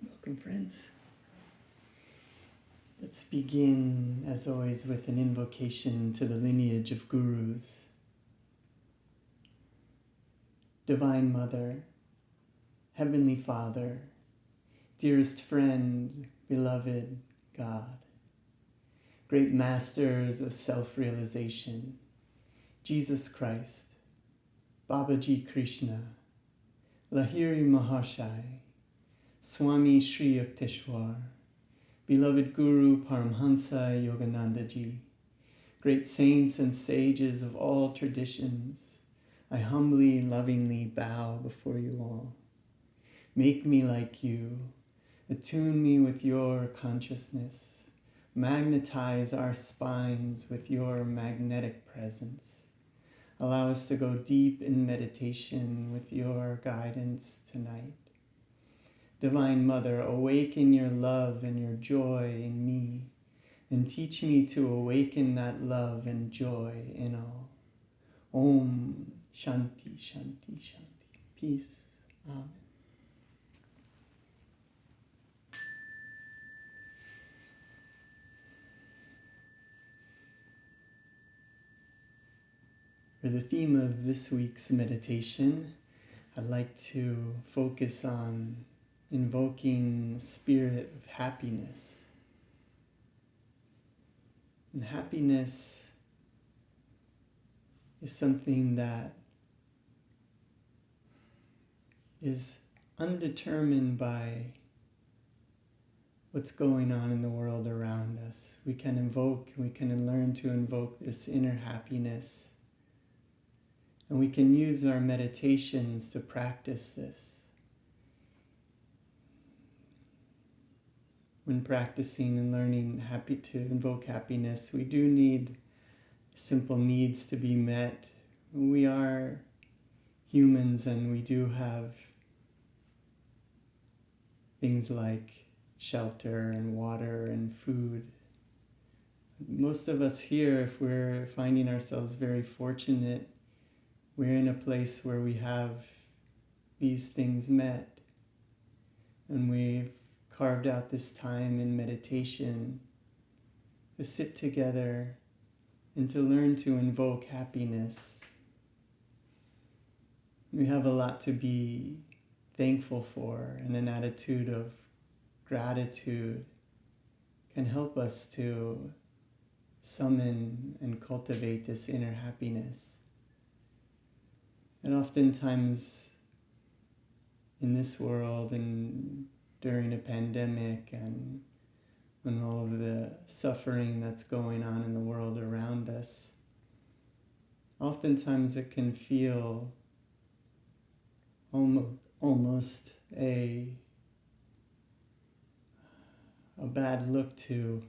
Welcome, friends. Let's begin, as always, with an invocation to the lineage of gurus. Divine Mother, Heavenly Father, dearest friend, beloved God, great masters of self-realization, Jesus Christ, Babaji Krishna, Lahiri Mahashai, Swami Sri Yukteswar, beloved Guru Paramhansa Yogananda Ji, great saints and sages of all traditions, I humbly, lovingly bow before you all. Make me like you, attune me with your consciousness, magnetize our spines with your magnetic presence. Allow us to go deep in meditation with your guidance tonight. Divine Mother, awaken your love and your joy in me, and teach me to awaken that love and joy in all. Om Shanti, Shanti, Shanti. Peace. Amen. For the theme of this week's meditation, I'd like to focus on invoking the spirit of happiness. And happiness is something that is undetermined by what's going on in the world around us. We can learn to invoke this inner happiness. And we can use our meditations to practice this. When practicing and learning to invoke happiness, we do need simple needs to be met. We are humans and we do have things like shelter and water and food. Most of us here, if we're finding ourselves very fortunate, we're in a place where we have these things met, and we've carved out this time in meditation to sit together and to learn to invoke happiness. We have a lot to be thankful for, and an attitude of gratitude can help us to summon and cultivate this inner happiness. And oftentimes in this world and during a pandemic and when all of the suffering that's going on in the world around us, oftentimes it can feel almost a bad look to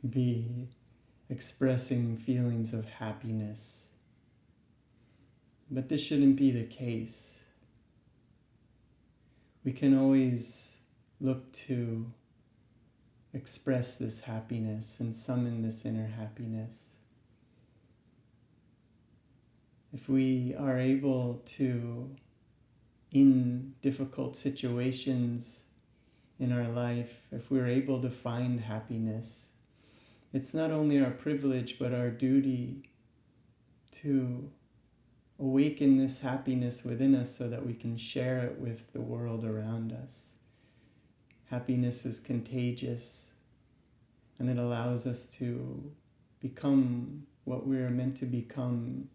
be expressing feelings of happiness. But this shouldn't be the case. We can always look to express this happiness and summon this inner happiness. If we are able to, in difficult situations in our life, if we're able to find happiness, it's not only our privilege but our duty to awaken this happiness within us so that we can share it with the world around us. Happiness is contagious, and it allows us to become what we are meant to become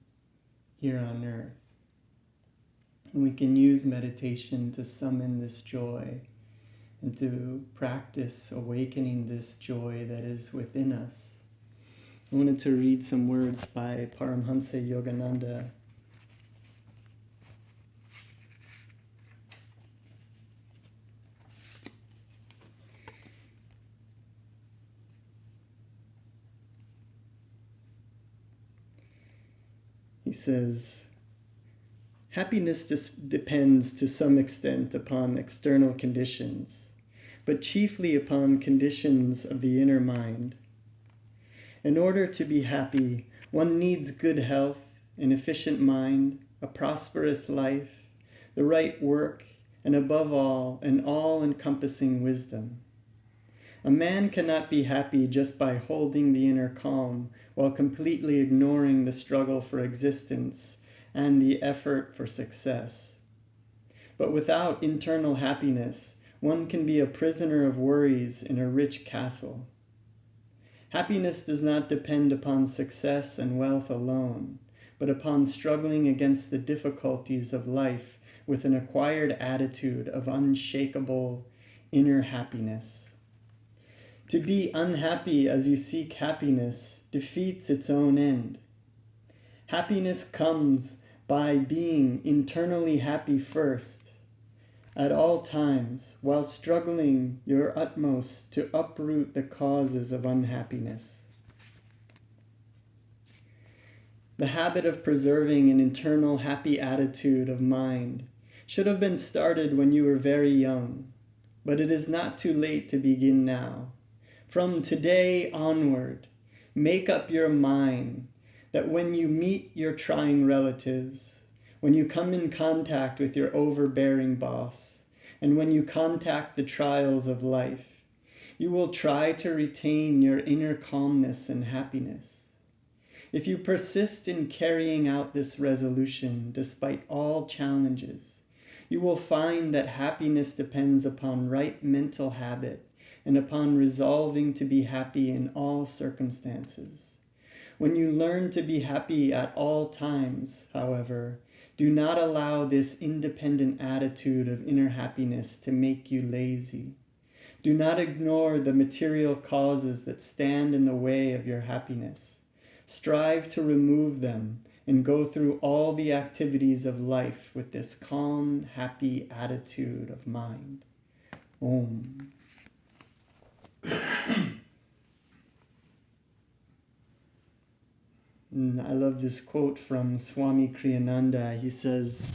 here on earth. And we can use meditation to summon this joy and to practice awakening this joy that is within us. I wanted to read some words by Paramhansa Yogananda. He says, happiness depends to some extent upon external conditions, but chiefly upon conditions of the inner mind. In order to be happy, one needs good health, an efficient mind, a prosperous life, the right work, and above all, an all-encompassing wisdom. A man cannot be happy just by holding the inner calm while completely ignoring the struggle for existence and the effort for success. But without internal happiness, one can be a prisoner of worries in a rich castle. Happiness does not depend upon success and wealth alone, but upon struggling against the difficulties of life with an acquired attitude of unshakable inner happiness. To be unhappy as you seek happiness defeats its own end. Happiness comes by being internally happy first, at all times, while struggling your utmost to uproot the causes of unhappiness. The habit of preserving an internal happy attitude of mind should have been started when you were very young, but it is not too late to begin now. From today onward, make up your mind that when you meet your trying relatives, when you come in contact with your overbearing boss, and when you contact the trials of life, you will try to retain your inner calmness and happiness. If you persist in carrying out this resolution despite all challenges, you will find that happiness depends upon right mental habit and upon resolving to be happy in all circumstances. When you learn to be happy at all times, however, do not allow this independent attitude of inner happiness to make you lazy. Do not ignore the material causes that stand in the way of your happiness. Strive to remove them and go through all the activities of life with this calm, happy attitude of mind. Om. I love this quote from Swami Kriyananda. He says,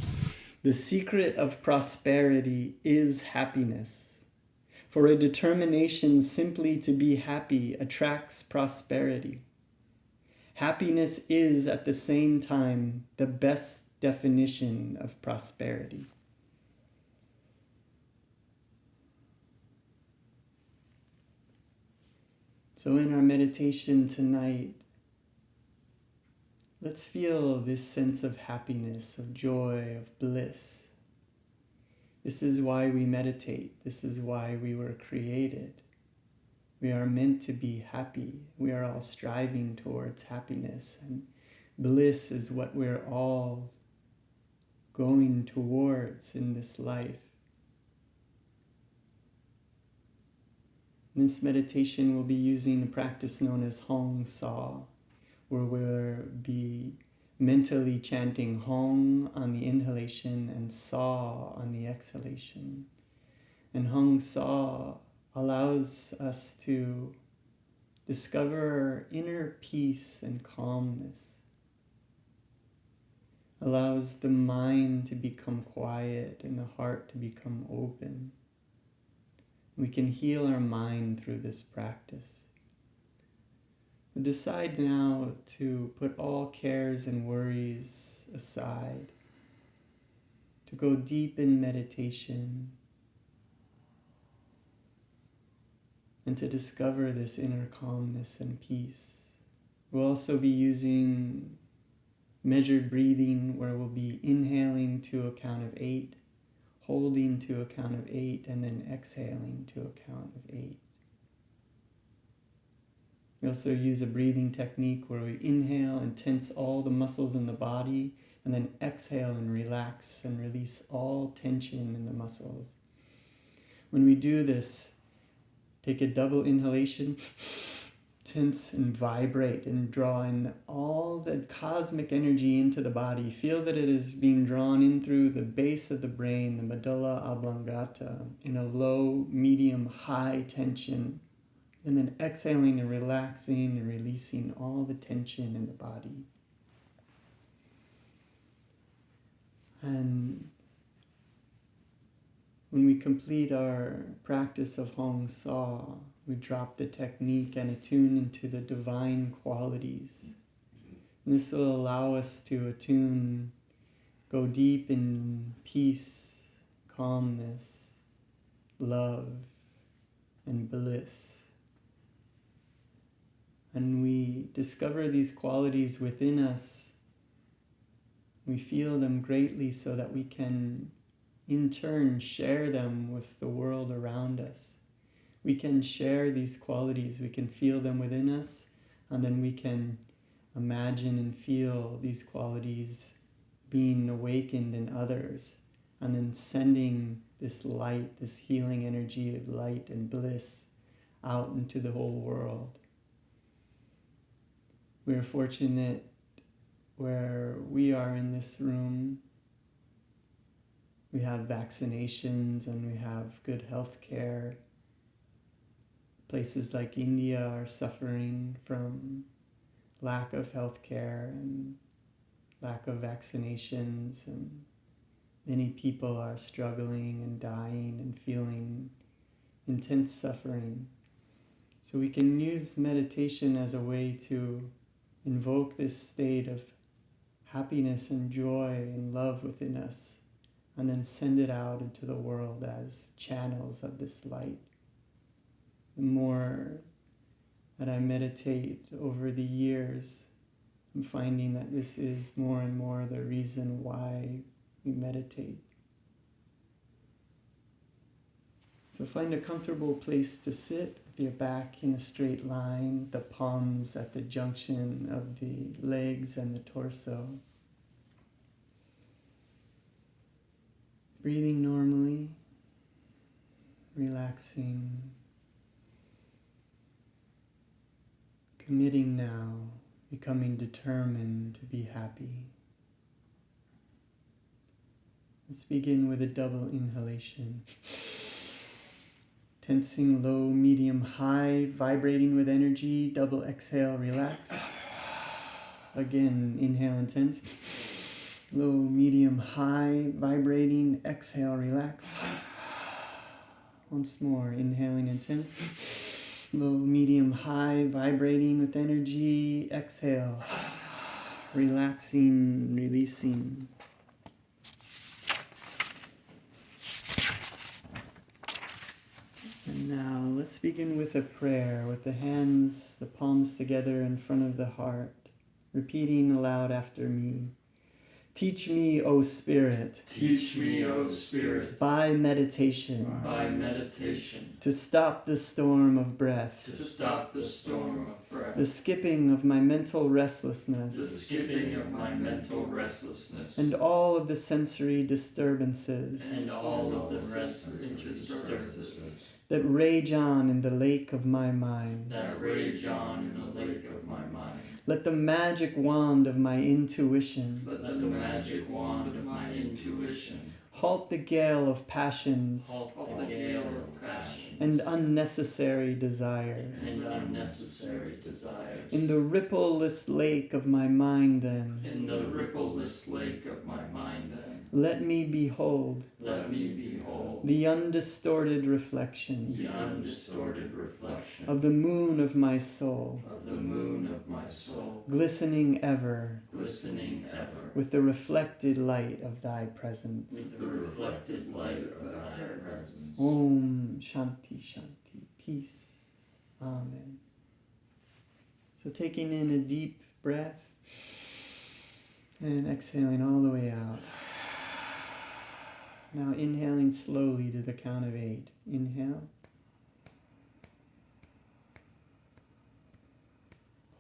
"The secret of prosperity is happiness. For a determination simply to be happy attracts prosperity. Happiness is at the same time the best definition of prosperity." So in our meditation tonight, let's feel this sense of happiness, of joy, of bliss. This is why we meditate. This is why we were created. We are meant to be happy. We are all striving towards happiness, and bliss is what we're all going towards in this life. In this meditation, we'll be using a practice known as Hong-Sau, where we'll be mentally chanting Hong on the inhalation and Sa on the exhalation. And Hong-Sau allows us to discover inner peace and calmness, allows the mind to become quiet and the heart to become open. We can heal our mind through this practice. We decide now to put all cares and worries aside, to go deep in meditation, and to discover this inner calmness and peace. We'll also be using measured breathing, where we'll be inhaling to a count of 8, holding to a count of 8, and then exhaling to a count of 8. We also use a breathing technique where we inhale and tense all the muscles in the body, and then exhale and relax and release all tension in the muscles. When we do this, take a double inhalation, tense and vibrate and draw in all the cosmic energy into the body. Feel that it is being drawn in through the base of the brain, the medulla oblongata, in a low, medium, high tension. And then exhaling and relaxing and releasing all the tension in the body. And when we complete our practice of Hong-Sau, we drop the technique and attune into the divine qualities. And this will allow us to attune, go deep in peace, calmness, love, and bliss. And we discover these qualities within us. We feel them greatly so that we can, in turn, share them with the world around us. We can share these qualities, we can feel them within us, and then we can imagine and feel these qualities being awakened in others, and then sending this light, this healing energy of light and bliss out into the whole world. We're fortunate where we are in this room. We have vaccinations and we have good health care. Places like India are suffering from lack of health care and lack of vaccinations, and many people are struggling and dying and feeling intense suffering. So we can use meditation as a way to invoke this state of happiness and joy and love within us, and then send it out into the world as channels of this light. The more that I meditate over the years, I'm finding that this is more and more the reason why we meditate. So find a comfortable place to sit with your back in a straight line, the palms at the junction of the legs and the torso. Breathing normally, relaxing, committing now, becoming determined to be happy. Let's begin with a double inhalation. Tensing low, medium, high, vibrating with energy. Double exhale, relax. Again, inhale and tense. Low, medium, high, vibrating. Exhale, relax. Once more, inhaling and tense. Low, medium, high, vibrating with energy. Exhale. Relaxing, releasing. And now let's begin with a prayer with the hands, the palms together in front of the heart, repeating aloud after me. Teach me, O Spirit. Teach me, O Spirit. By meditation. By meditation. To stop the storm of breath. To stop the storm of breath. The skipping of my mental restlessness. The skipping of my mental restlessness. And all of the sensory disturbances. And all of the sensory disturbances. That rage on in the lake of my mind. That rage on in the lake of my mind. Let the magic wand of my intuition. Let the magic wand of my intuition. Halt the gale of passions. Halt the gale of passion. And unnecessary desires. And unnecessary desires. In the rippleless lake of my mind then. In the rippleless lake of my mind then. Let me behold. Let me behold. The undistorted reflection. The undistorted reflection. Of the moon of my soul. Of the moon of my soul. Glistening ever. Glistening ever. With the reflected light of thy presence. With the reflected light of thy presence. Om Shanti Shanti. Peace. Amen. So taking in a deep breath and exhaling all the way out. Now inhaling slowly to the count of 8. Inhale.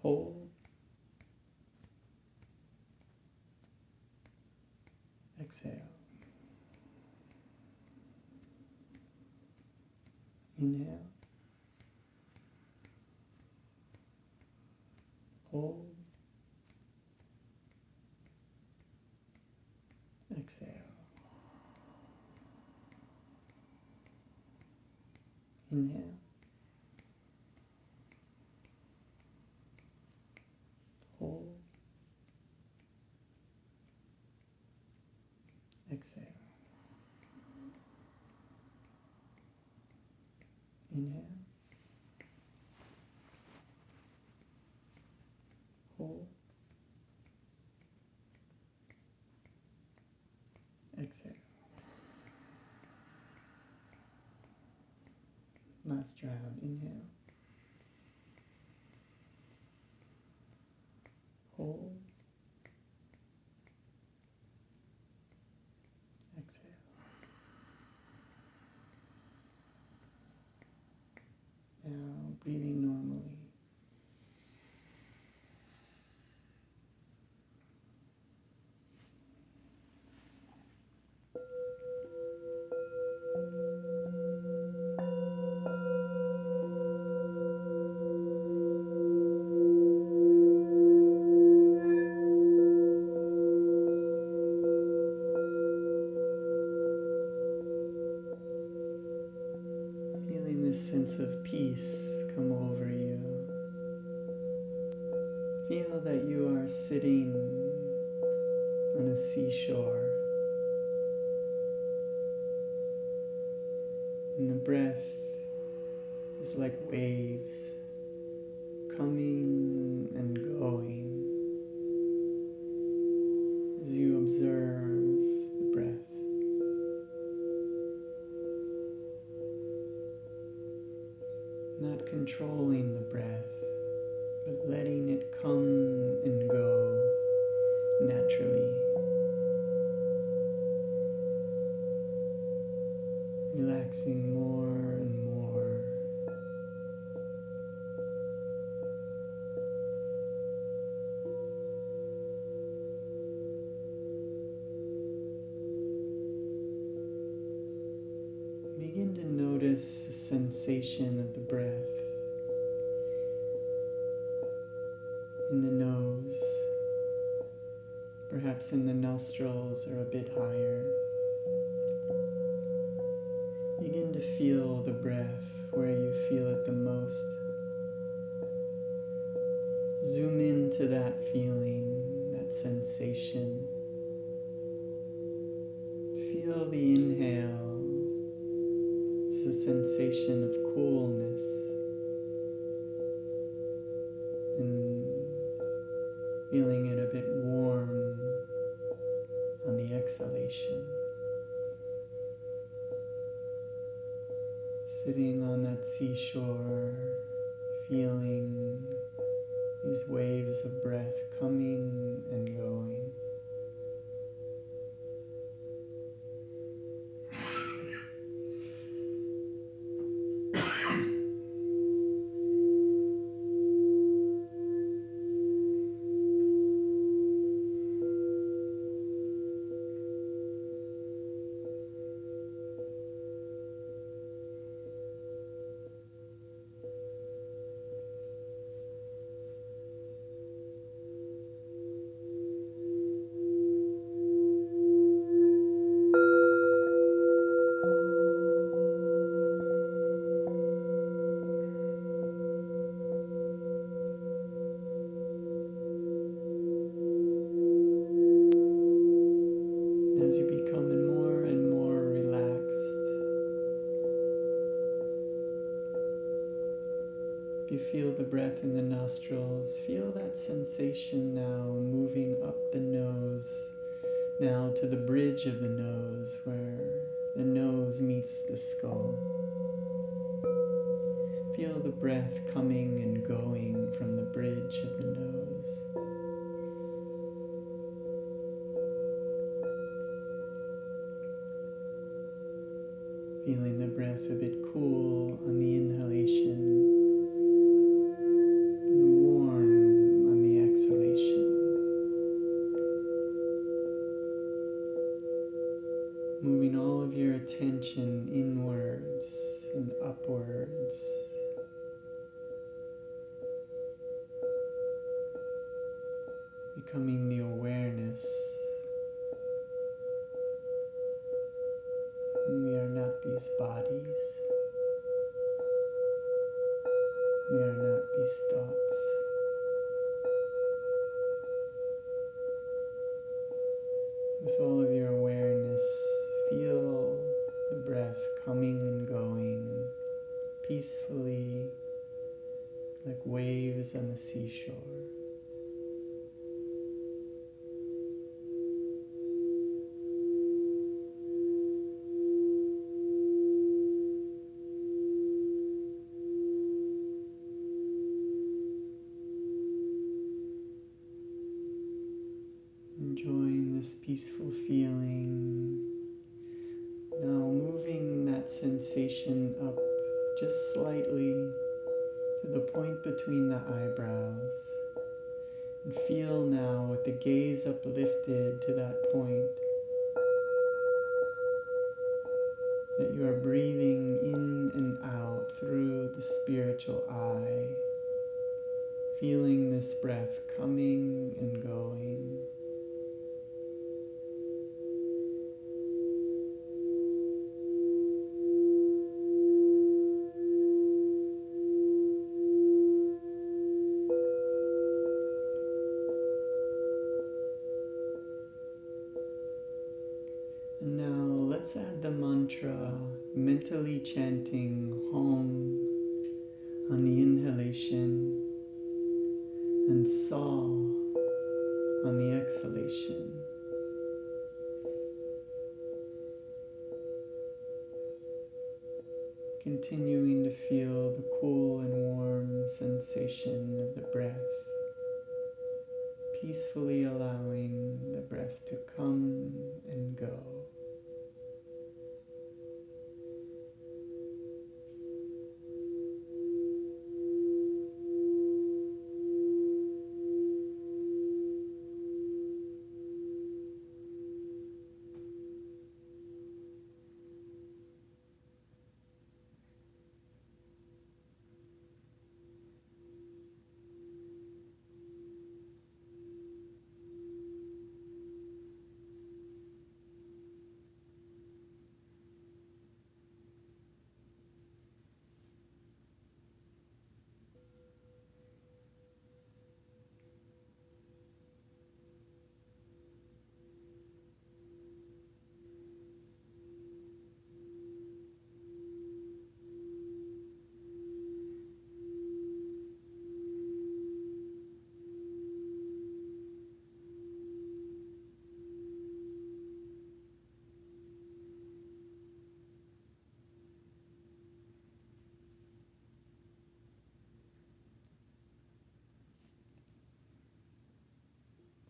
Hold. Exhale. Inhale. Hold. Exhale. Inhale. Hold. Exhale. Inhale. Hold. Exhale. Last round, inhale. Hold. Exhale. Now breathing normally. Sense of peace come over you. Feel that you are sitting on a seashore, and the breath is like waves coming and going as you observe the breath. Not controlling the breath, but letting it come and go naturally. Relaxing more and more. Begin to notice the sensation of the breath in the nose, perhaps in the nostrils or a bit higher. Begin to feel the breath where you feel it the most. Zoom into that feeling, that sensation. Feel the inhale. It's a sensation of coolness and feeling it a bit warm on the exhalation. Sitting on that seashore, feeling these waves of breath coming and going. As you become more and more relaxed, if you feel the breath in the nostrils, feel that sensation now moving up the nose, now to the bridge of the nose where the nose meets the skull. Feel the breath coming and going from the bridge of the nose. Feeling the breath a bit cool on the inhalation and warm on the exhalation. Moving all of your attention inwards and upwards. Becoming the awareness. We are not these bodies. We are not these thoughts. With all of your awareness, feel the breath coming and going peacefully, like waves on the seashore. this peaceful feeling. Now moving that sensation up just slightly to the point between the eyebrows. And feel now with the gaze uplifted to that point that you are breathing in and out through the spiritual eye, feeling this breath coming and going. And now let's add the mantra, mentally chanting Hong on the inhalation and Sa on the exhalation. Continuing to feel the cool and warm sensation of the breath, peacefully allowing the breath to come and go.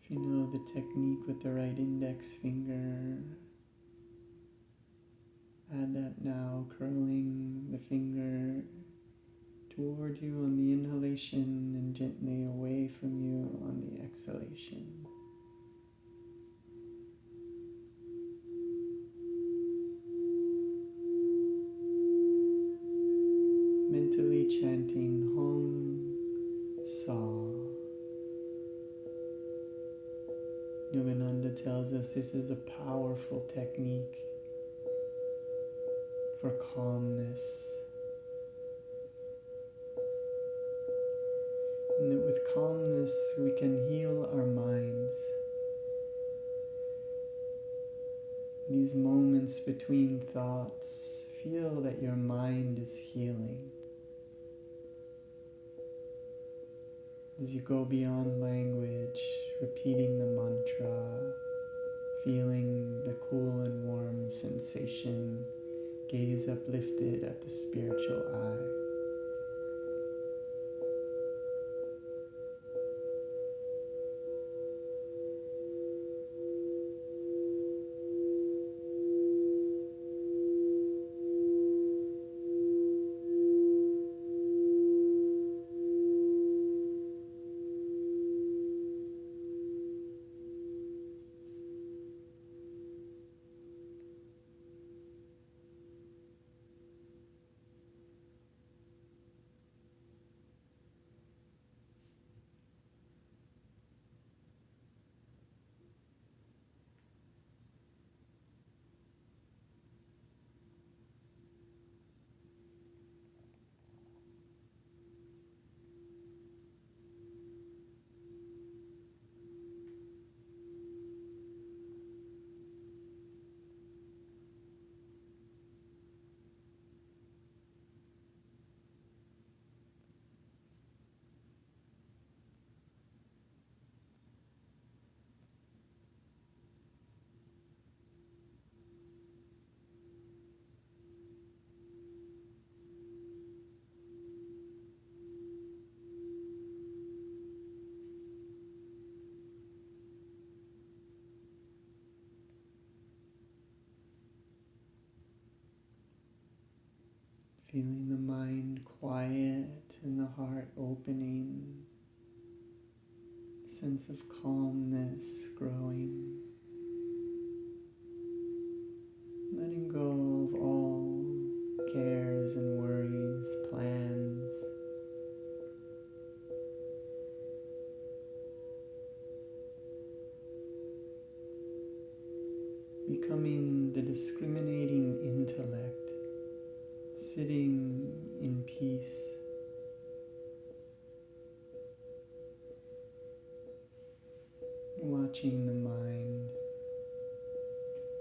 If you know the technique with the right index finger, add that now, curling the finger toward you on the inhalation and gently away from you on the exhalation. Mentally chanting Hong-Sau. Yogananda tells us this is a powerful technique for calmness, and that with calmness we can heal our minds. These moments between thoughts, feel that your mind is healing. As you go beyond language, repeating the mantra, feeling the cool and warm sensation, gaze uplifted at the spiritual eye. Feeling the mind quiet and the heart opening. Sense of calmness growing. Letting go of all cares and worries, plans. Becoming the discriminating intellect, sitting in peace. Watching the mind,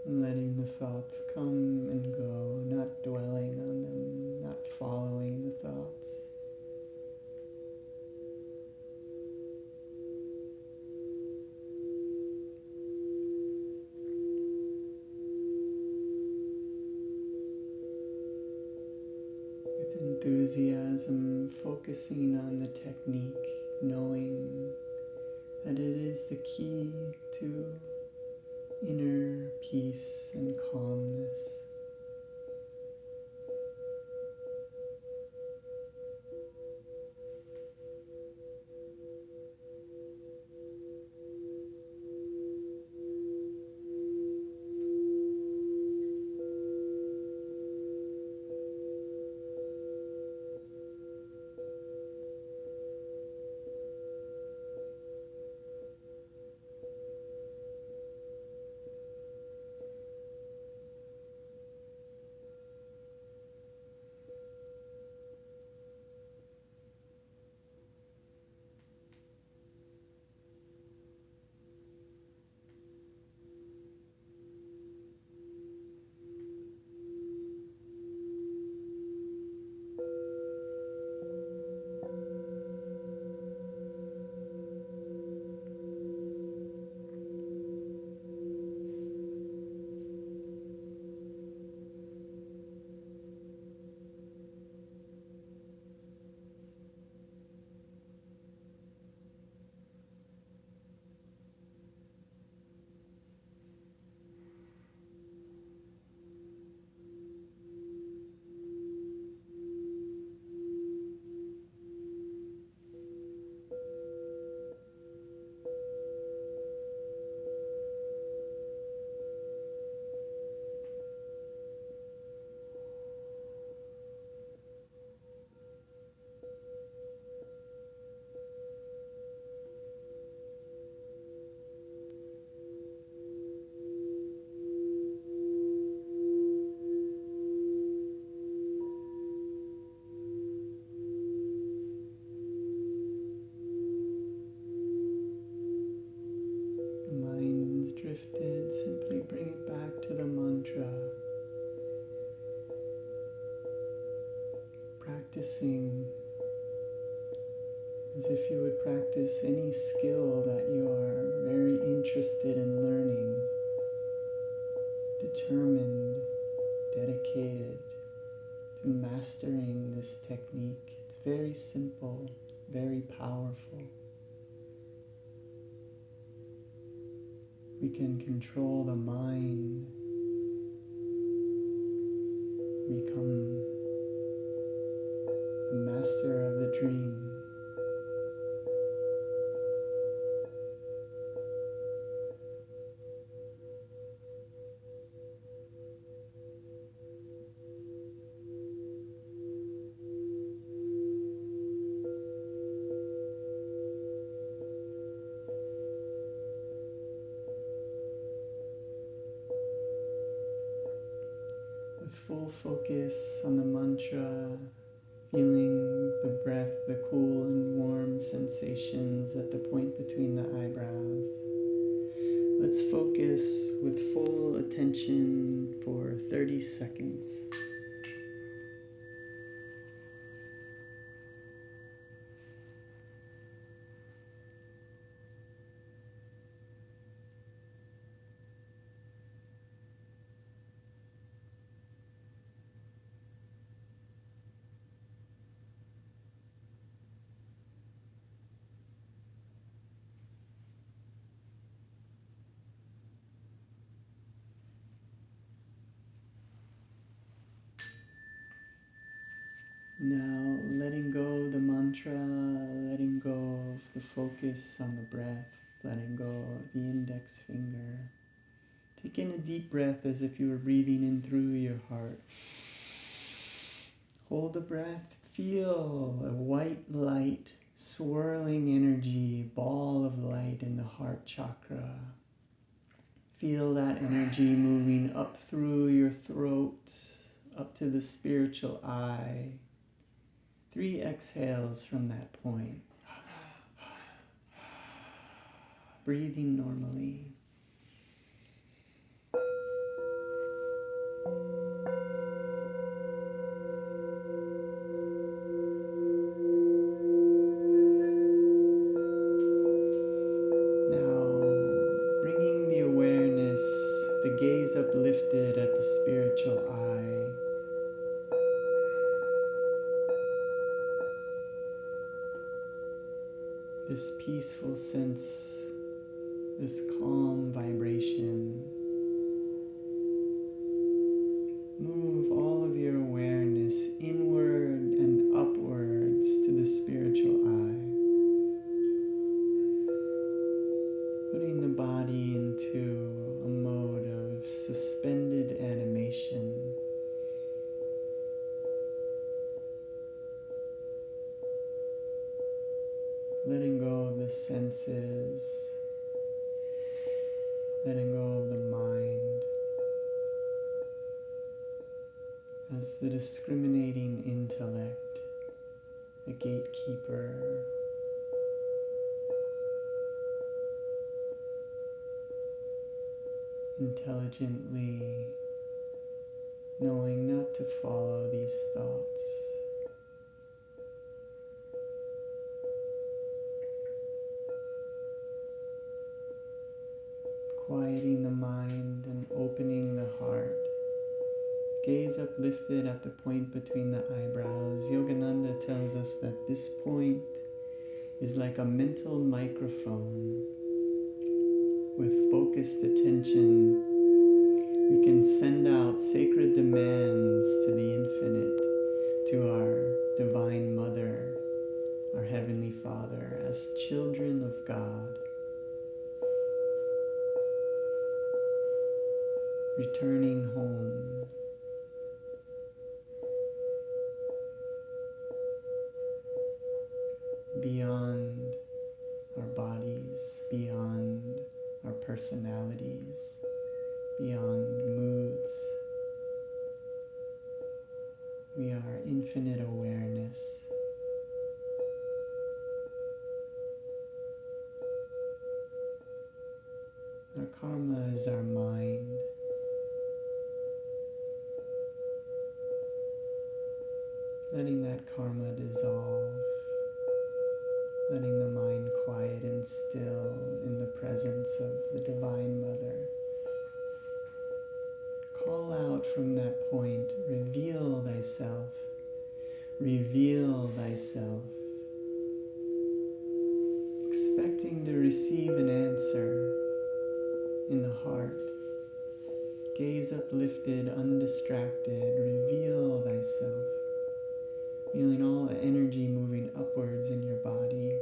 letting the thoughts come and go, not dwelling on them, not following the thoughts. With enthusiasm, focusing on the technique, knowing that it is the key to inner peace and calmness. Drifted, simply bring it back to the mantra. Practicing as if you would practice any skill that you are very interested in learning, determined, dedicated to mastering this technique. It's very simple, very powerful. We can control the mind, become the master of the dream. Full focus on the mantra, feeling the breath, the cool and warm sensations at the point between the eyebrows. Let's focus with full attention for 30 seconds. Now letting go of the mantra, letting go of the focus on the breath, letting go of the index finger. Take in a deep breath as if you were breathing in through your heart. Hold the breath, feel a white light, swirling energy, ball of light in the heart chakra. Feel that energy moving up through your throat, up to the spiritual eye. 3 exhales from that point. Breathing normally. Gaze uplifted at the spiritual eye. This peaceful sense, this calm vibration. Move all of your awareness inward and upwards to the spiritual eye. Putting the body into a mode of suspended animation. Letting go of the senses, letting go of the mind as the discriminating intellect, the gatekeeper. Intelligently knowing not to follow these thoughts. Quieting the mind and opening the heart. Gaze uplifted at the point between the eyebrows. Yogananda tells us that this point is like a mental microphone. With focused attention, we can send out sacred demands to the infinite, to our Divine Mother, our Heavenly Father, as children of God. Returning home. Beyond our bodies, beyond our personalities, beyond moods. We are infinite awareness. Our karma is our mind. Letting that karma dissolve. Letting the mind quiet and still in the presence of the Divine Mother. Call out from that point, reveal thyself, reveal thyself. Expecting to receive an answer in the heart. Gaze uplifted, undistracted, reveal thyself. Feeling all the energy moving upwards in your body.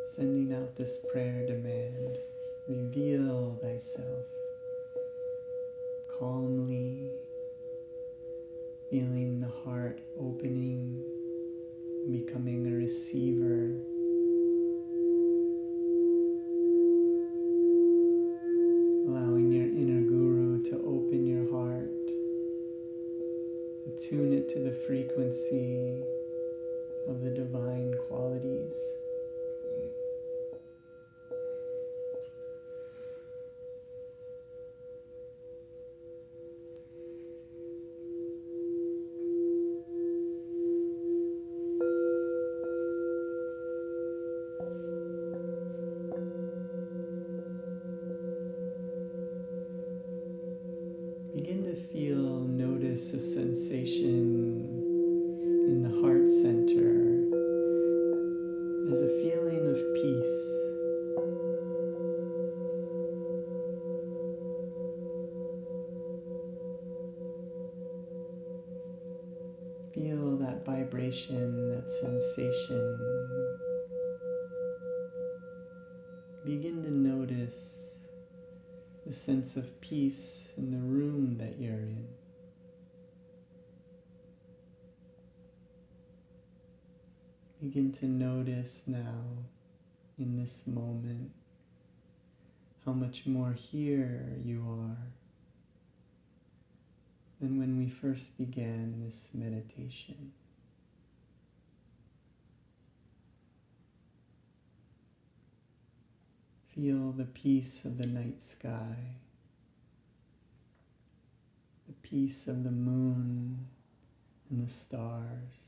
Sending out this prayer demand. Reveal thyself. Calmly. Feeling the heart opening. Becoming a receiver. Allowing your inner guru to open your heart, attune it to the frequency of the divine qualities. Begin to feel, notice a sensation in the heart center as a feeling of peace. Feel that vibration, that sensation. Begin to notice the sense of peace in the room that you're in. Begin to notice now, in this moment, how much more here you are than when we first began this meditation. Feel the peace of the night sky, the peace of the moon and the stars.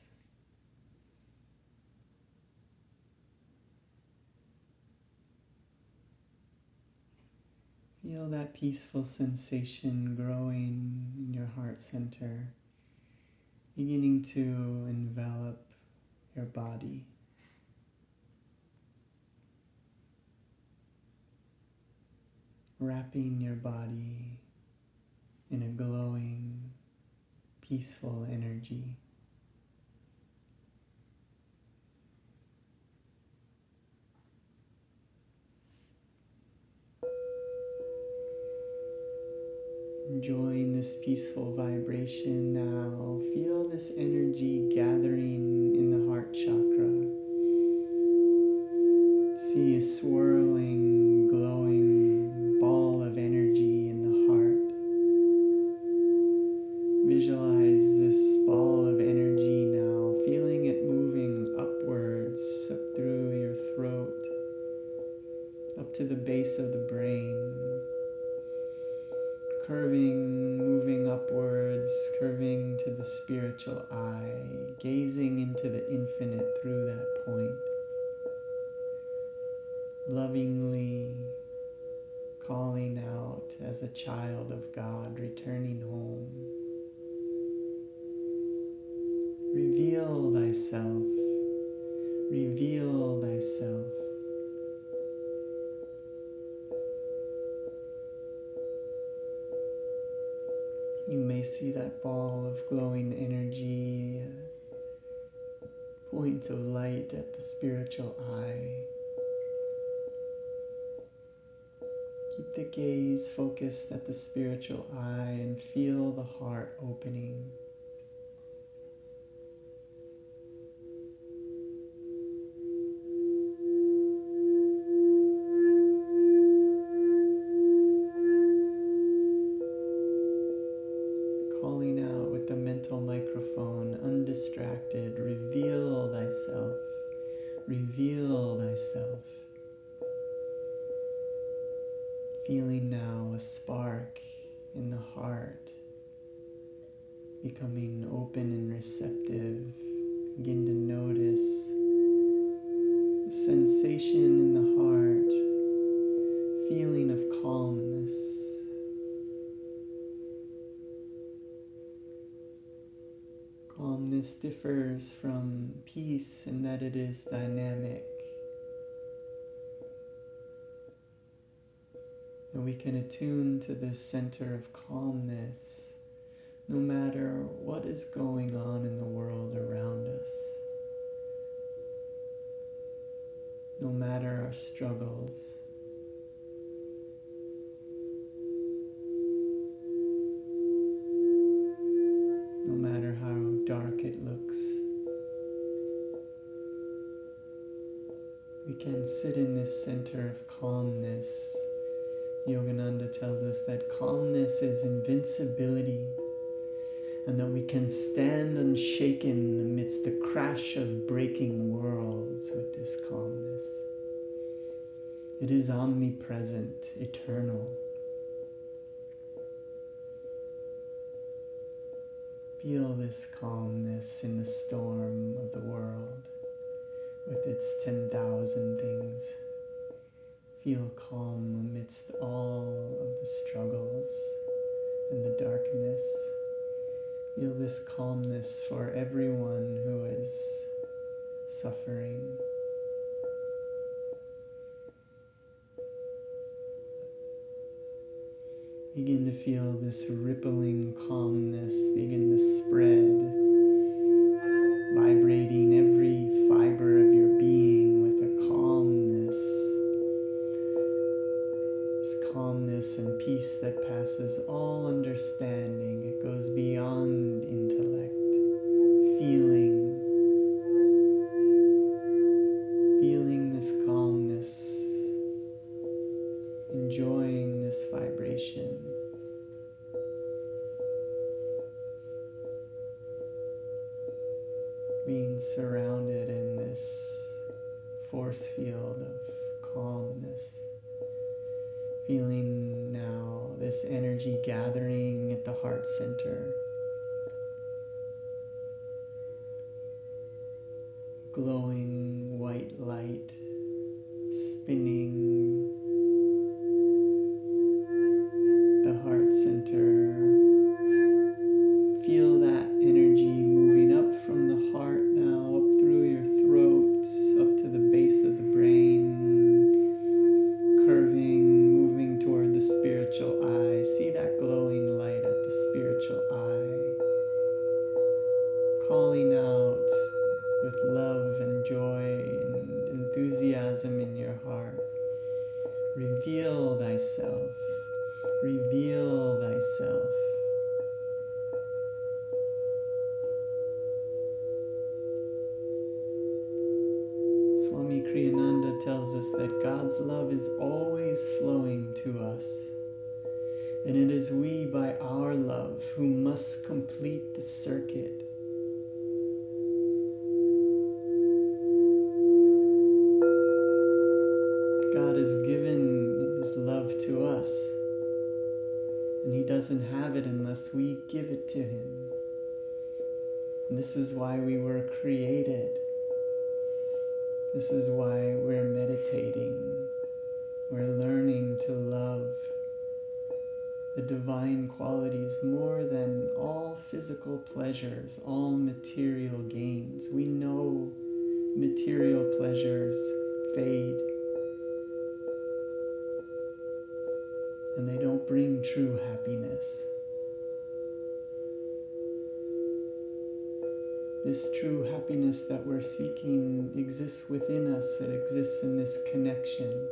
Feel that peaceful sensation growing in your heart center, beginning to envelop your body. Wrapping your body in a glowing, peaceful energy. Enjoying this peaceful vibration now. Feel this energy gathering in the heart chakra. See a swirling, glowing ball of energy in the heart. Visualize this ball of energy now, feeling it moving upwards, up through your throat, up to the base of the brain. Curving, moving upwards, curving to the spiritual eye, gazing into the infinite through that point. Lovingly calling out as a child of God, returning home. Reveal thyself, reveal thyself. You may see that ball of glowing energy, point of light at the spiritual eye. Keep the gaze focused at the spiritual eye and feel the heart opening. Calling out with the mental microphone, undistracted, reveal thyself, reveal thyself. Feeling now a spark in the heart, becoming open and receptive. Begin to notice the sensation in the heart, feeling of calmness. Calmness differs from peace in that it is dynamic. That we can attune to this center of calmness no matter what is going on in the world around us. No matter our struggles. No matter how dark it looks. We can sit in this center of calmness. Yogananda tells us that calmness is invincibility, and that we can stand unshaken amidst the crash of breaking worlds with this calmness. It is omnipresent, eternal. Feel this calmness in the storm of the world with its 10,000 things. Feel calm amidst all of the struggles and the darkness. Feel this calmness for everyone who is suffering. Begin to feel this rippling calmness begin to spread vibrating every fiber of your being with a calmness. This calmness and peace that passes all understanding. It goes beyond intellect. Feeling this calmness, enjoying this vibration. Being surrounded in this force field of calmness. Feeling now this energy gathering at the heart center. Glowing white light spinning the heart center. Feel that energy moving up from the heart now, up through your throat, up to the base of the brain, curving, moving toward the spiritual eye. See that glowing light at the spiritual eye, calling out with love and joy and enthusiasm in your heart. Reveal thyself. Reveal thyself. Swami Kriyaban tells us that God's love is always flowing to us. And it is we, by our love, who must complete the circuit. God has given His love to us, and He doesn't have it unless we give it to Him. And this is why we were created. This is why we're meditating. We're learning to love the divine qualities more than all physical pleasures, all material gains. We know material pleasures fade, and they don't bring true happiness. This true happiness that we're seeking exists within us. It exists in this connection.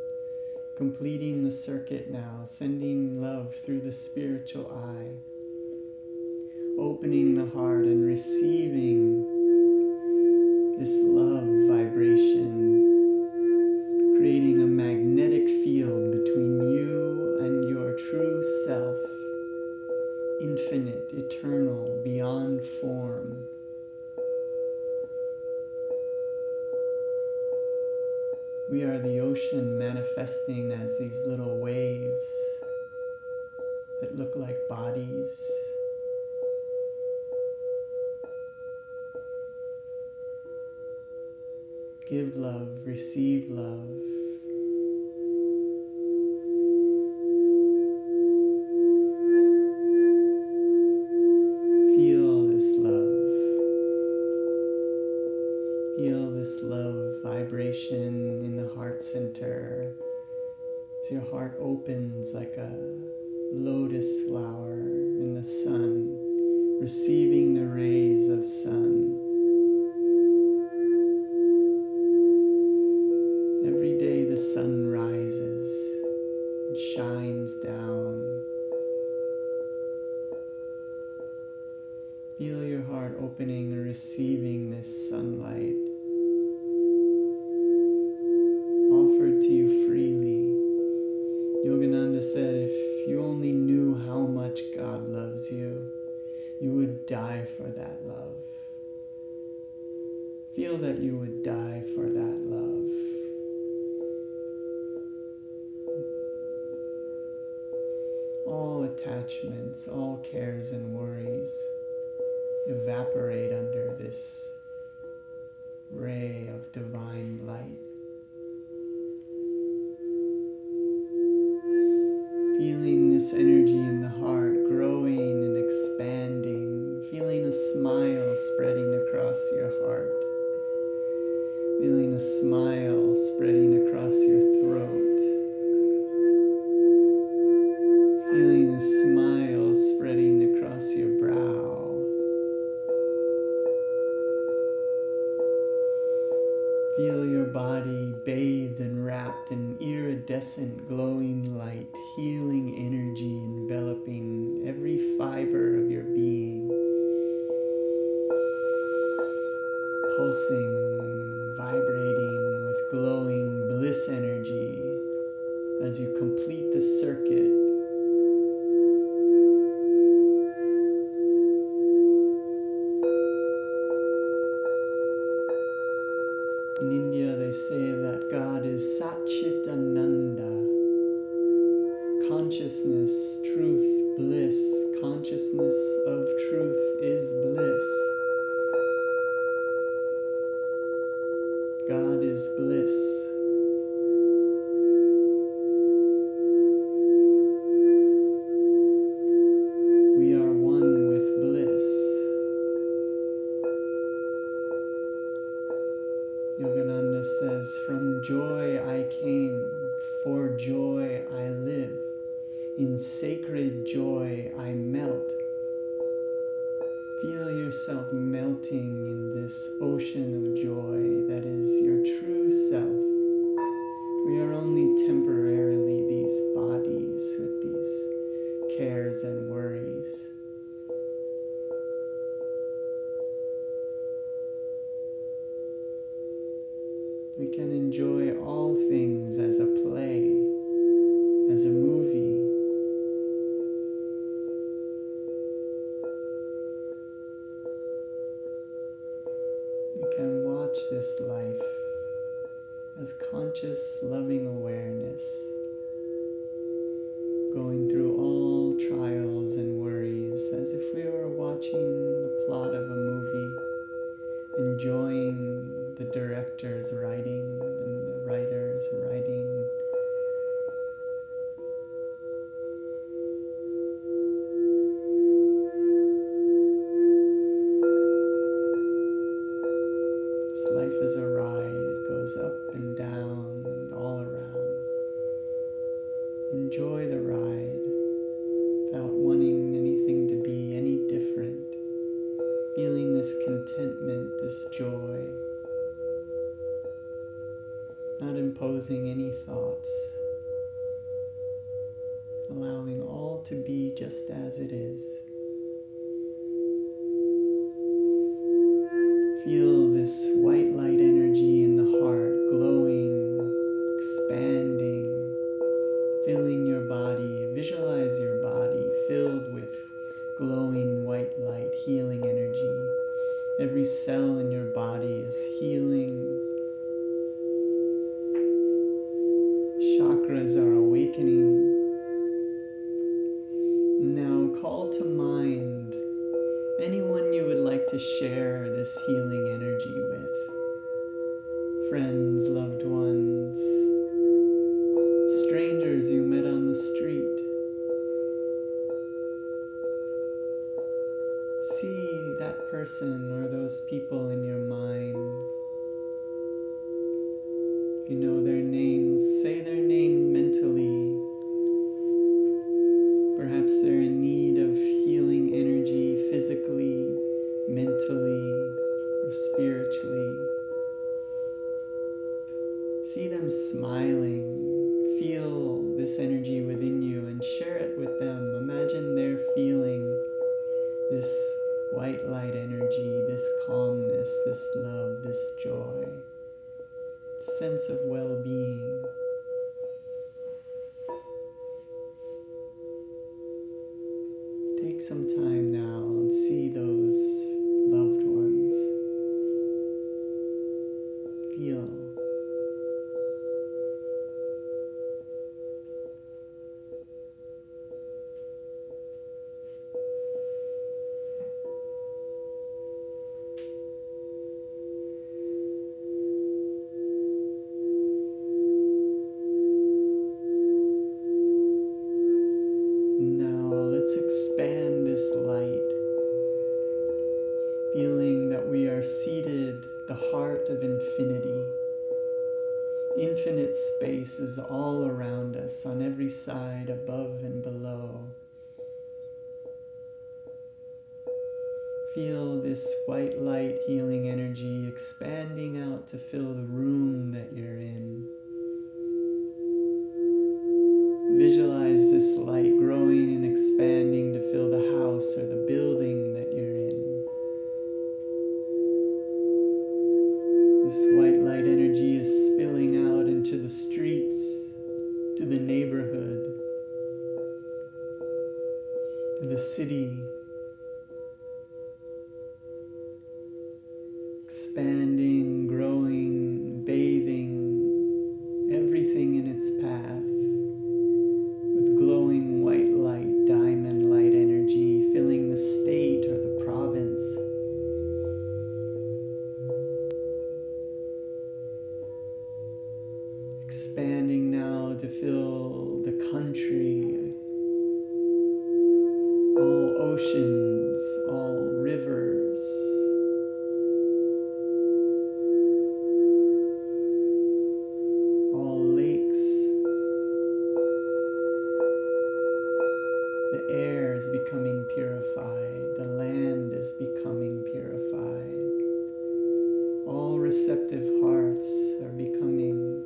Completing the circuit now, sending love through the spiritual eye, opening the heart and receiving this love vibration, creating a magnetic field between you and your true self, infinite, eternal, beyond form. We are the ocean manifesting as these little waves that look like bodies. Give love, receive love. Feel this love. Feel this love vibration in the heart center as your heart opens like a lotus flower in the sun, receiving the rays of sun. Every day the sun rises and shines down. Feel your heart opening and receiving this sunlight offered to you freely. Yogananda said, if you only knew how much God loves you, you would die for that love. Feel that you would die for that love. All attachments, all cares and worries evaporate under this ray of divine light. Feeling this energy in the heart growing and expanding, feeling a smile spreading across your heart, feeling a smile spreading across your throat, feeling a smile spreading across your brow, iridescent, glowing light, healing energy enveloping every fiber of your being, pulsing, vibrating with glowing bliss energy as you complete the circuit. In India, they say that God is Sat-Chit Ananda, consciousness, truth, bliss. Consciousness of truth is bliss. God is bliss. We are one with bliss. Yogananda says, from joy I came, for joy I live. In sacred joy I melt. Feel yourself melting in this ocean of joy that is your true self. We are only temporarily these bodies with these cares and worries. We can enjoy all things as a play, as a movie. We can watch this life as conscious, loving awareness, going through all trials and worries as if we were watching the plot of a movie, enjoying the director's writing and the writer's writing. This life is a ride. It goes up and down and all around. Enjoy the ride without wanting anything to be any different. Feeling this contentment, this joy. Not imposing any thoughts, allowing all to be just as it is. Feel this white light energy in the heart, glowing, expanding, filling your body. Visualize your body filled with glowing white light, healing energy. Every cell in your body is healing. Chakras are awakening. Now call to mind anyone you would like to share this healing energy with. Friends, loved ones, strangers you met on the street. See that person or those people in your mind. If you know their names, say their name mentally. Perhaps they're in need of healing energy physically, mentally, or spiritually. See them smiling. Feel this energy within you and share it with them. Imagine they're feeling this white light energy, this calmness, this love, this joy, sense of well-being. Take some time now and see those loved ones. Feel. Now let's expand this light, feeling that we are seated at the heart of infinity. Infinite space is all around us, on every side, above and below. Feel this white light healing energy expanding out to fill the room that you're in. city, expanding, growing, bathing everything in its path with glowing white light, diamond light energy, filling the state or the province. Expanding now to fill the country, all oceans, all rivers, all lakes. The air is becoming purified, the land is becoming purified. All receptive hearts are becoming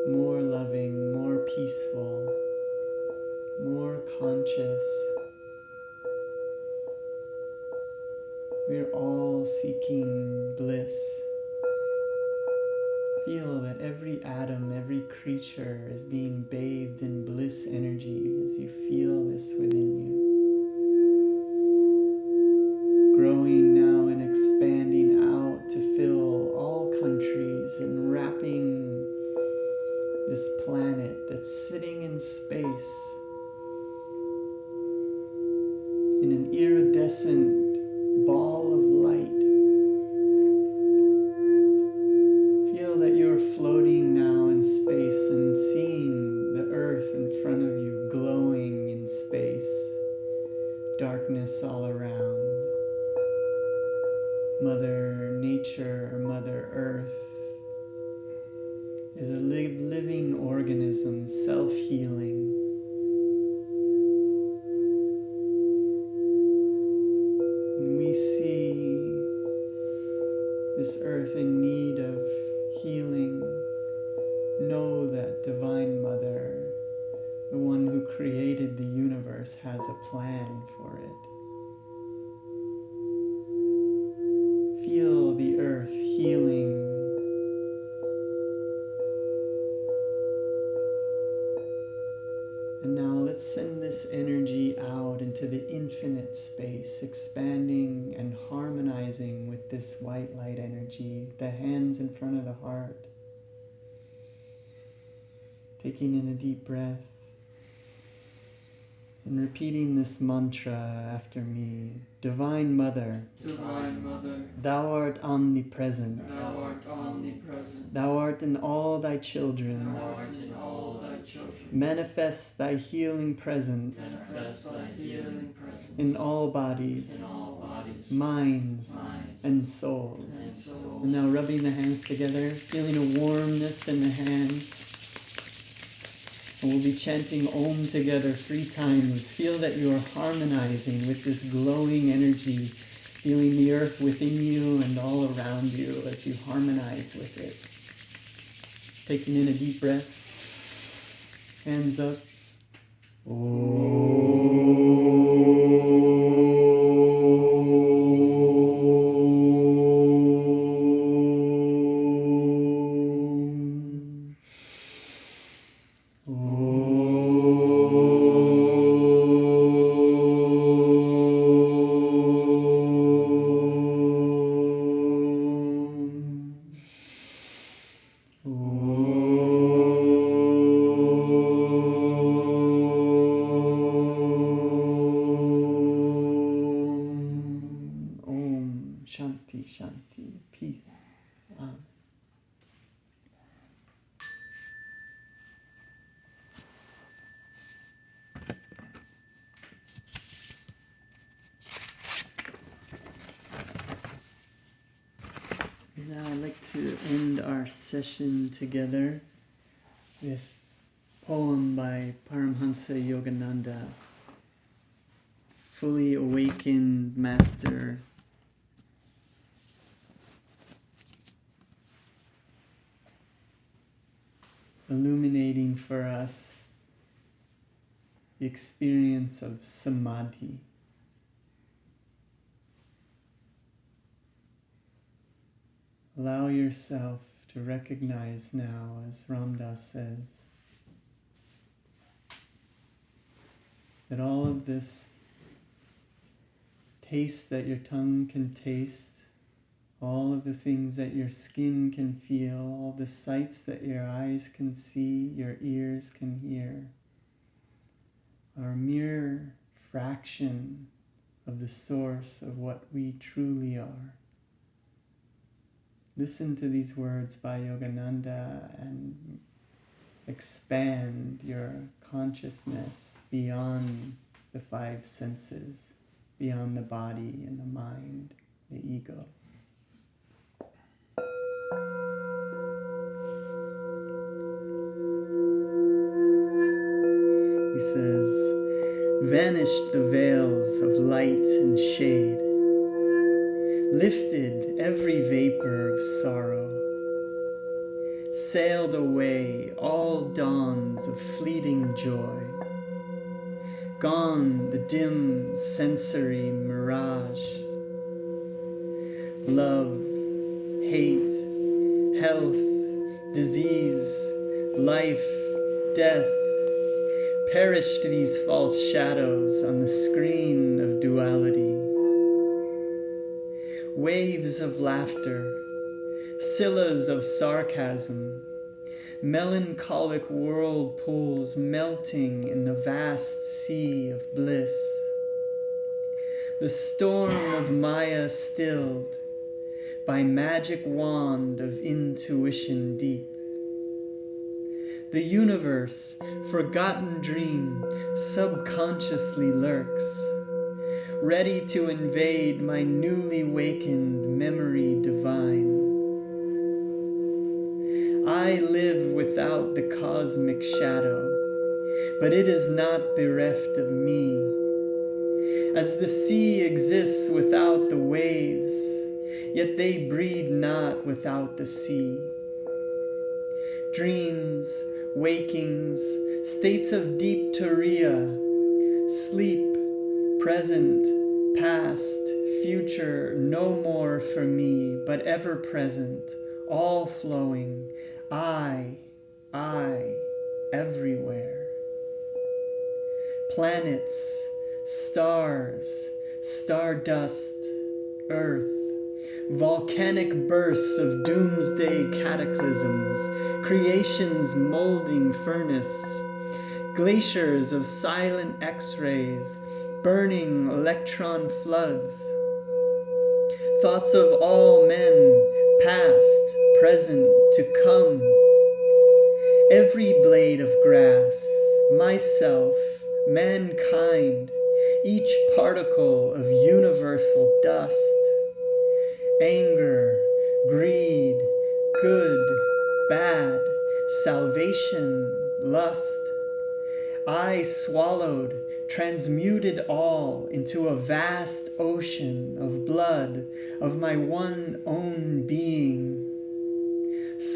more loving, more peaceful, more conscious. We're all seeking bliss. Feel that every atom, every creature is being bathed in bliss energy as you feel this within you. Growing now and expanding out to fill all countries and wrapping this planet that's sitting in space in an iridescent ball of light. Feel that you're floating now in space and seeing the earth in front of you glowing in space, darkness all around. Mother Nature, Mother Earth is a living organism, self-healing. And we see this earth in need of healing. Know that Divine Mother, the one who created the universe, has a plan for it. Feel the earth healing. And now let's send this energy out into the infinite space, expanding and harmonizing with this white light energy, the hands in front of the heart. Taking in a deep breath and repeating this mantra after me. Divine Mother, Divine Mother, Thou art omnipresent. Thou art omnipresent. Thou art in all thy children. Thou art in all thy children. Manifest thy healing presence Manifest thy healing presence in all bodies, in all bodies, minds, minds, and souls. and souls. And now rubbing the hands together, feeling a warmness in the hands. And we'll be chanting Om together 3 times. Feel that you are harmonizing with this glowing energy, feeling the earth within you and all around you as you harmonize with it. Taking in a deep breath. Hands up. Shanti, Shanti, peace. Now I'd like to end our session together with a poem by Paramhansa Yogananda, fully awakened master. Illuminating for us the experience of Samadhi. Allow yourself to recognize now, as Ram Dass says, that all of this taste that your tongue can taste, all of the things that your skin can feel, all the sights that your eyes can see, your ears can hear, are a mere fraction of the source of what we truly are. Listen to these words by Yogananda and expand your consciousness beyond the five senses, beyond the body and the mind, the ego. He says, vanished the veils of light and shade, lifted every vapor of sorrow, sailed away all dawns of fleeting joy, gone the dim sensory mirage. Love, hate, health, disease, life, death, perished these false shadows on the screen of duality. Waves of laughter, scillas of sarcasm, melancholic whirlpools melting in the vast sea of bliss. The storm of Maya stilled by magic wand of intuition deep. The universe, forgotten dream, subconsciously lurks, ready to invade my newly wakened memory divine. I live without the cosmic shadow, but it is not bereft of me. As the sea exists without the waves, yet they breathe not without the sea. Dreams, wakings, states of deep turiya, sleep, present, past, future, no more for me, but ever present, all flowing, I, everywhere. Planets, stars, stardust, earth, volcanic bursts of doomsday cataclysms, creation's molding furnace, glaciers of silent X-rays, burning electron floods, thoughts of all men, past, present, to come, every blade of grass, myself, mankind, each particle of universal dust, anger, greed, good, bad, salvation, lust. I swallowed, transmuted all into a vast ocean of blood of my one own being.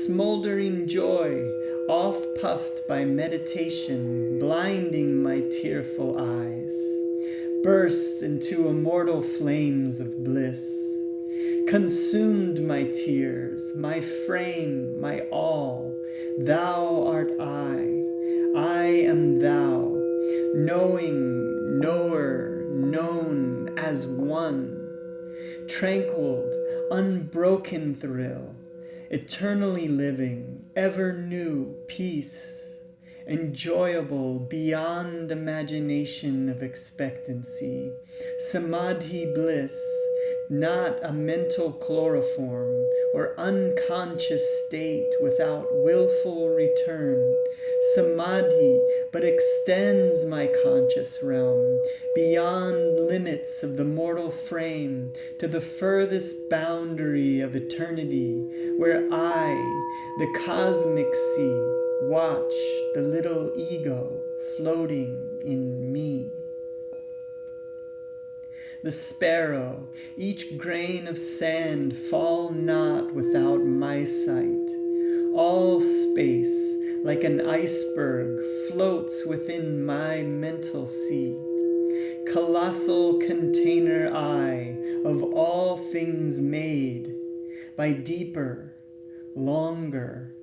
Smoldering joy, off-puffed by meditation, blinding my tearful eyes, bursts into immortal flames of bliss, consumed my tears, my frame, my all. Thou art I am thou, knowing, knower, known as one, tranquil, unbroken thrill, eternally living, ever new peace, enjoyable beyond imagination of expectancy, Samadhi bliss, not a mental chloroform or unconscious state without willful return. Samadhi but extends my conscious realm beyond limits of the mortal frame to the furthest boundary of eternity, where I, the cosmic sea, watch the little ego floating in me. The sparrow, each grain of sand fall not without my sight. All space, like an iceberg, floats within my mental sea. Colossal container I of all things made by deeper, longer,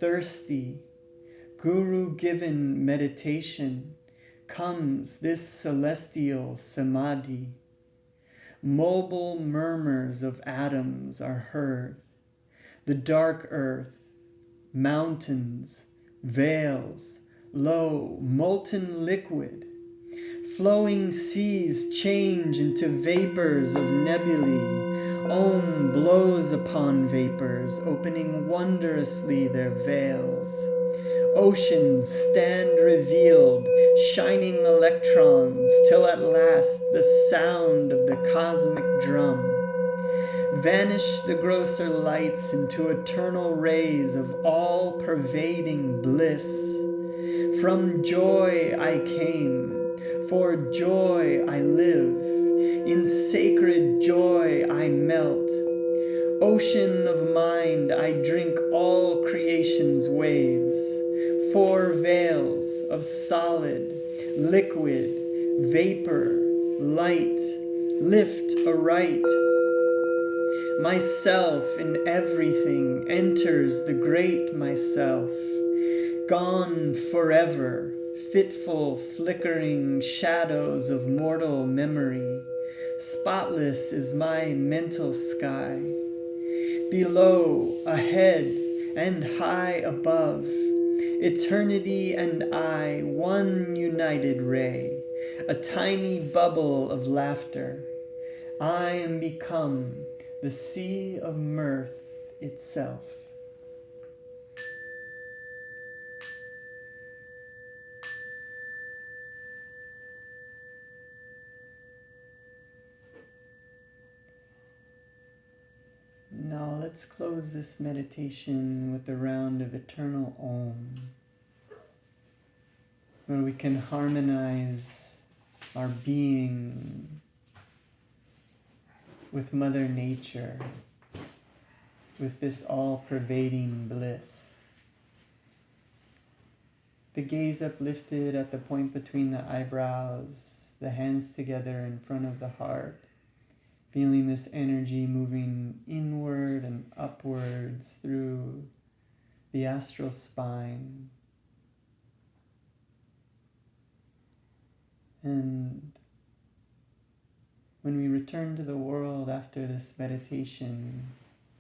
thirsty, guru-given meditation, comes this celestial Samadhi. Mobile murmurs of atoms are heard. The dark earth, mountains, veils, lo, molten liquid. Flowing seas change into vapors of nebulae. Om blows upon vapors, opening wondrously their veils. Oceans stand revealed, shining electrons, till at last the sound of the cosmic drum. Vanish the grosser lights into eternal rays of all-pervading bliss. From joy I came, for joy I live. In sacred joy I melt. Ocean of mind, I drink all creation's waves. Four veils of solid, liquid, vapor, light, lift aright. Myself in everything enters the great myself. Gone forever, fitful, flickering shadows of mortal memory. Spotless is my mental sky. Below, ahead, and high above, eternity and I, one united ray, a tiny bubble of laughter. I am become the sea of mirth itself. Now let's close this meditation with a round of eternal Om, where we can harmonize our being with Mother Nature, with this all-pervading bliss. The gaze uplifted at the point between the eyebrows, the hands together in front of the heart, feeling this energy moving inward and upwards through the astral spine. And when we return to the world after this meditation,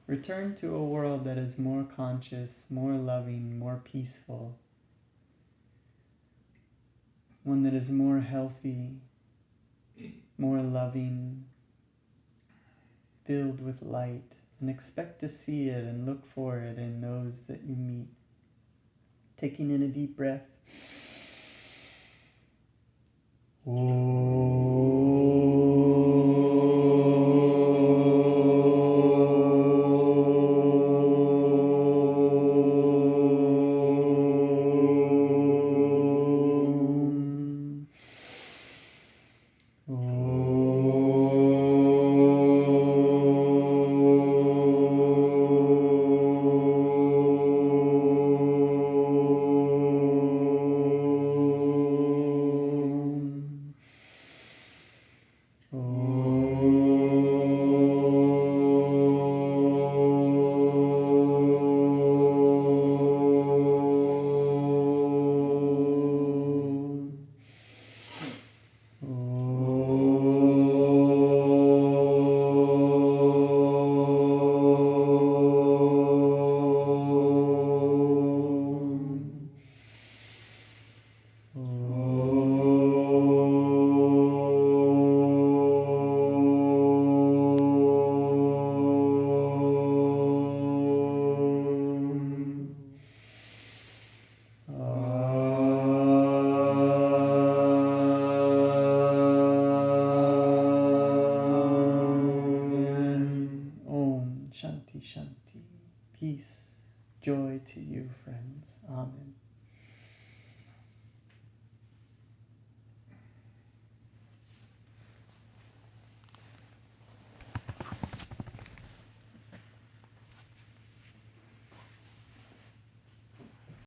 return to a world that is more conscious, more loving, more peaceful. One that is more healthy, more loving, filled with light, and expect to see it and look for it in those that you meet. Taking in a deep breath. Shanti, Shanti. Peace, joy to you, friends. Amen.